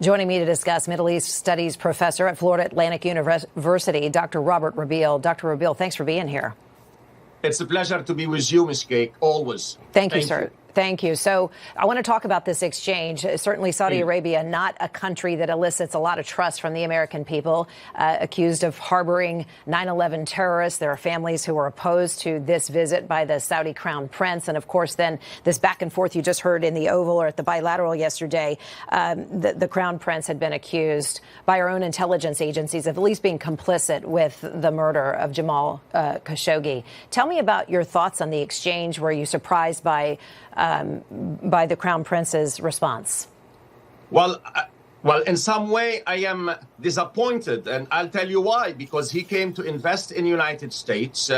Joining me to discuss, Middle East Studies professor at Florida Atlantic University, Dr. Robert Rabil. Dr. Rabil, thanks for being here. It's a pleasure to be with you, Ms. Cake, always. Thank you, sir. Thank you. So I want to talk about this exchange. Certainly Saudi Arabia, not a country that elicits a lot of trust from the American people, accused of harboring 9/11 terrorists. There are families who are opposed to this visit by the Saudi crown prince. And of course, then this back and forth you just heard in the Oval or at the bilateral yesterday, the crown prince had been accused by our own intelligence agencies of at least being complicit with the murder of Jamal Khashoggi. Tell me about your thoughts on the exchange. Were you surprised by the Crown Prince's response? Well, in some way, I am disappointed, and I'll tell you why. Because he came to invest in the United States.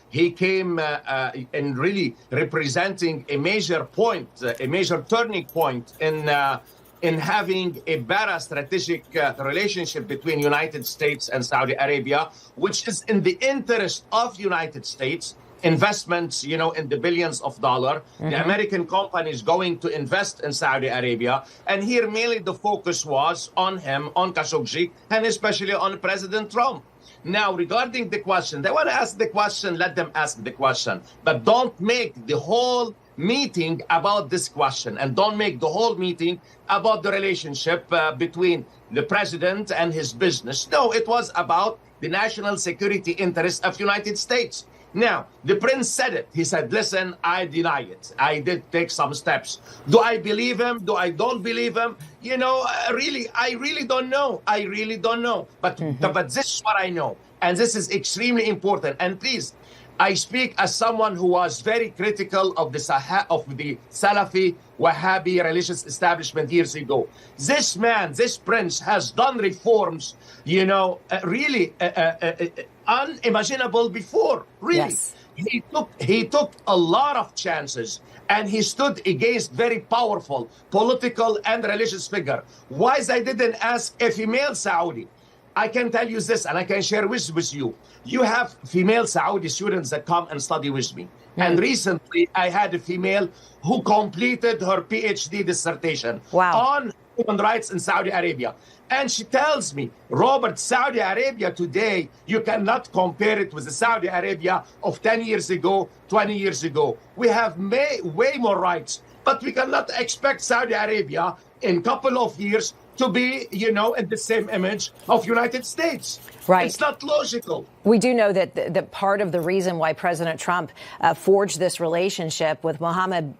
He came in really representing a major point, a major turning point in having a better strategic relationship between United States and Saudi Arabia, which is in the interest of United States. Investments, in the billions of dollars. The American company is going to invest in Saudi Arabia. And here mainly the focus was on him, on Khashoggi, and especially on President Trump. Now, regarding the question, they want to ask the question, let them ask the question. But don't make the whole meeting about this question, and don't make the whole meeting about the relationship between the president and his business. No, it was about the national security interests of United States. Now, the prince said it. He said, listen, I deny it. I did take some steps. Do I believe him? Do I don't believe him? I really don't know. I really don't know. But this is what I know. And this is extremely important. And please, I speak as someone who was very critical of the Salafi Wahhabi religious establishment years ago. This man, this prince, has done reforms, really unimaginable before. Really, yes. He took a lot of chances, and he stood against very powerful political and religious figure. Why I didn't ask a female Saudi? I can tell you this, and I can share with you. You have female Saudi students that come and study with me. And recently, I had a female who completed her PhD dissertation on human rights in Saudi Arabia. And she tells me, Robert, Saudi Arabia today, you cannot compare it with the Saudi Arabia of 10 years ago, 20 years ago. We have way more rights, but we cannot expect Saudi Arabia in a couple of years to be, in the same image of United States. Right. It's not logical. We do know that part of the reason why President Trump forged this relationship with Mohammed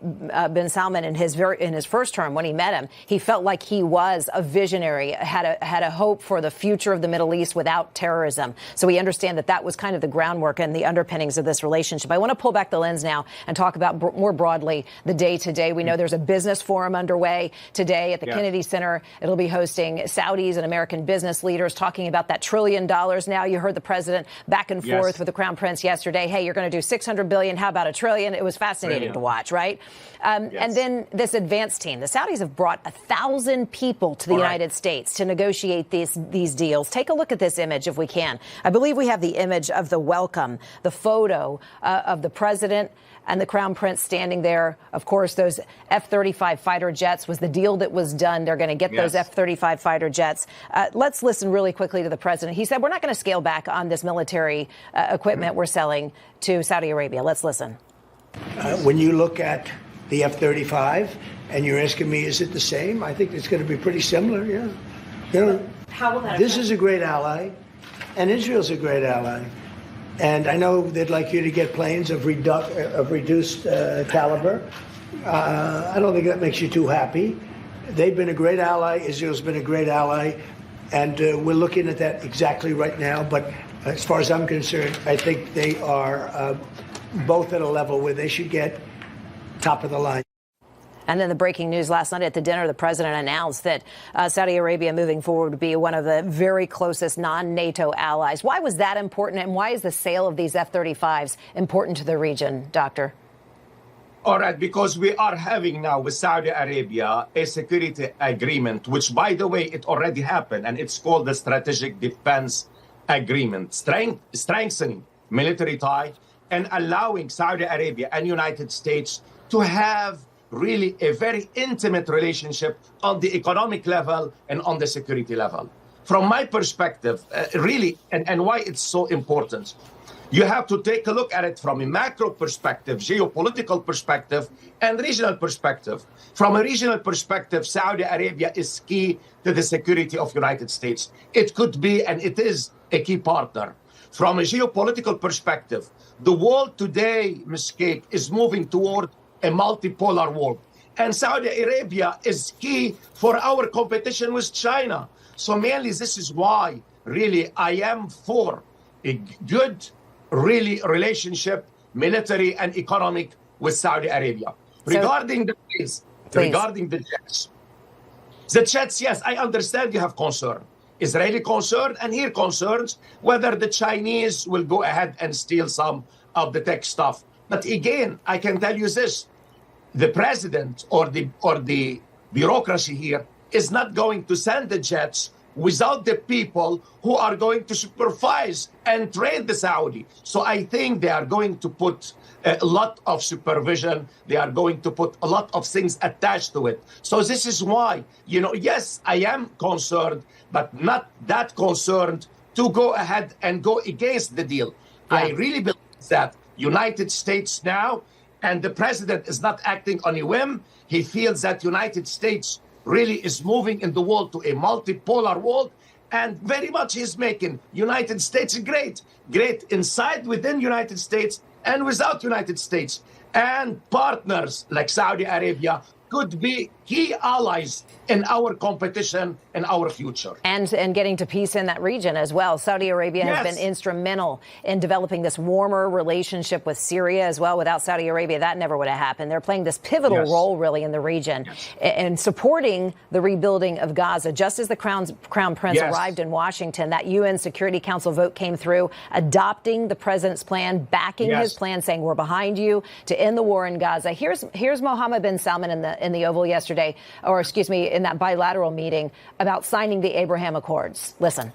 bin Salman in his first term, when he met him, he felt like he was a visionary, had a hope for the future of the Middle East without terrorism. So we understand that was kind of the groundwork and the underpinnings of this relationship. I want to pull back the lens now and talk about more broadly the day-to-day. We know there's a business forum underway today at the Kennedy Center. It'll be hosting Saudis and American business leaders talking about that $1 trillion. Now, you heard the president back and forth with the Crown Prince yesterday. Hey, you're going to do $600 billion. How about $1 trillion? It was fascinating to watch, right? And then this advanced team. The Saudis have brought 1,000 people to the United States to negotiate these deals. Take a look at this image if we can. I believe we have the image of the welcome, the photo of the president and the Crown Prince standing there. Of course, those F-35 fighter jets was the deal that was done. They're going to get those F-35 fighter jets. Let's listen really quickly to the president. He said, we're not going to scale back on this military equipment we're selling to Saudi Arabia. Let's listen. When you look at the F-35 and you're asking me, is it the same? I think it's going to be pretty similar, yeah. How will that This is a great ally, and Israel's a great ally. And I know they'd like you to get planes of reduced caliber. I don't think that makes you too happy. They've been a great ally. Israel's been a great ally. And we're looking at that exactly right now. But as far as I'm concerned, I think they are both at a level where they should get top of the line. And then the breaking news last night at the dinner, the president announced that Saudi Arabia moving forward would be one of the very closest non-NATO allies. Why was that important, and why is the sale of these F-35s important to the region, Doctor? All right, because we are having now with Saudi Arabia a security agreement, which, by the way, it already happened, and it's called the Strategic Defense Agreement, strengthening military tie and allowing Saudi Arabia and United States to have really a very intimate relationship on the economic level and on the security level. From my perspective, really, and why it's so important, you have to take a look at it from a macro perspective, geopolitical perspective, and regional perspective. From a regional perspective, Saudi Arabia is key to the security of the United States. It could be, and it is, a key partner. From a geopolitical perspective, the world today, Ms. Cake, is moving toward a multipolar world. And Saudi Arabia is key for our competition with China. So mainly this is why, really, I am for a good, really, relationship, military and economic, with Saudi Arabia. Regarding the jets, yes, I understand you have concern. Israeli concern, and here concerns whether the Chinese will go ahead and steal some of the tech stuff. But again, I can tell you this: the president or the bureaucracy here is not going to send the jets without the people who are going to supervise and train the Saudi. So I think they are going to put a lot of supervision. They are going to put a lot of things attached to it. So this is why, yes, I am concerned, but not that concerned to go ahead and go against the deal. Yeah. I really believe that United States now, and the president is not acting on a whim. He feels that United States really is moving in the world to a multipolar world, and very much is making United States great inside, within United States, and without United States. And partners like Saudi Arabia could be key allies in our competition and our future. And getting to peace in that region as well. Saudi Arabia has been instrumental in developing this warmer relationship with Syria as well. Without Saudi Arabia, that never would have happened. They're playing this pivotal role, really, in the region and supporting the rebuilding of Gaza. Just as the Crown Prince arrived in Washington, that UN Security Council vote came through, adopting the president's plan, backing his plan, saying we're behind you to end the war in Gaza. Here's Mohammed bin Salman in the Oval yesterday, or excuse me, in that bilateral meeting about signing the Abraham Accords. Listen.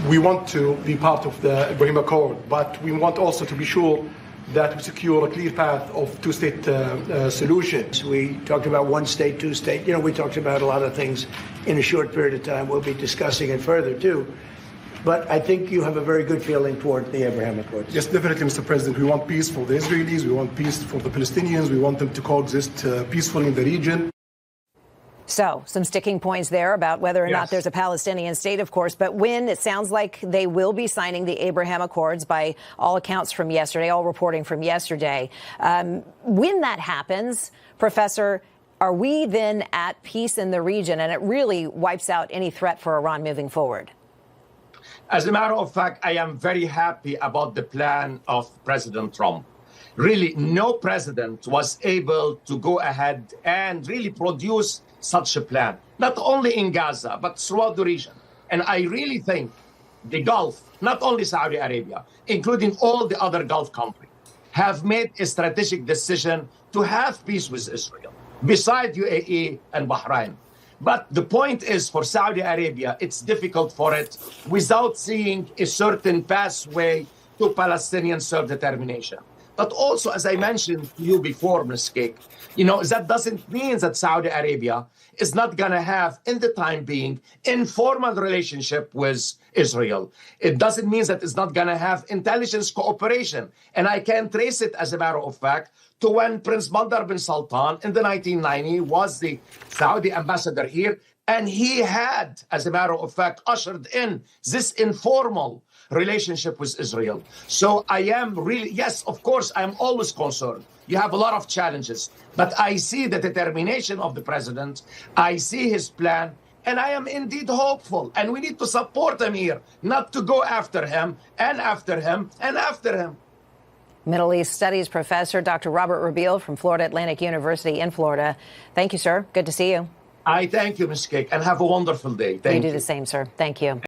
We want to be part of the Abraham Accord, but we want also to be sure that we secure a clear path of two-state solutions. We talked about one state, two state. We talked about a lot of things in a short period of time. We'll be discussing it further, too. But I think you have a very good feeling toward the Abraham Accords. Yes, definitely, Mr. President. We want peace for the Israelis. We want peace for the Palestinians. We want them to coexist peacefully in the region. So some sticking points there about whether or not there's a Palestinian state, of course. But when it sounds like they will be signing the Abraham Accords by all accounts from yesterday, all reporting from yesterday. When that happens, Professor, are we then at peace in the region and it really wipes out any threat for Iran moving forward? As a matter of fact, I am very happy about the plan of President Trump. Really, no president was able to go ahead and really produce such a plan, not only in Gaza, but throughout the region. And I really think the Gulf, not only Saudi Arabia, including all the other Gulf countries, have made a strategic decision to have peace with Israel, beside UAE and Bahrain. But the point is, for Saudi Arabia, it's difficult for it without seeing a certain pathway to Palestinian self-determination. But also, as I mentioned to you before, Ms. Cake, that doesn't mean that Saudi Arabia is not going to have, in the time being, informal relationship with Israel. It doesn't mean that it's not going to have intelligence cooperation. And I can trace it, as a matter of fact, to when Prince Bandar bin Sultan in the 1990s was the Saudi ambassador here. And he had, as a matter of fact, ushered in this informal relationship with Israel. So I am really, yes, of course, I'm always concerned. You have a lot of challenges, but I see the determination of the president. I see his plan, and I am indeed hopeful. And we need to support him here, not to go after him and after him and after him. Middle East Studies professor Dr. Robert Rabil from Florida Atlantic University in Florida. Thank you, sir. Good to see you. I thank you, Ms. Cake, and have a wonderful day. Thank you. You do the same, sir. Thank you.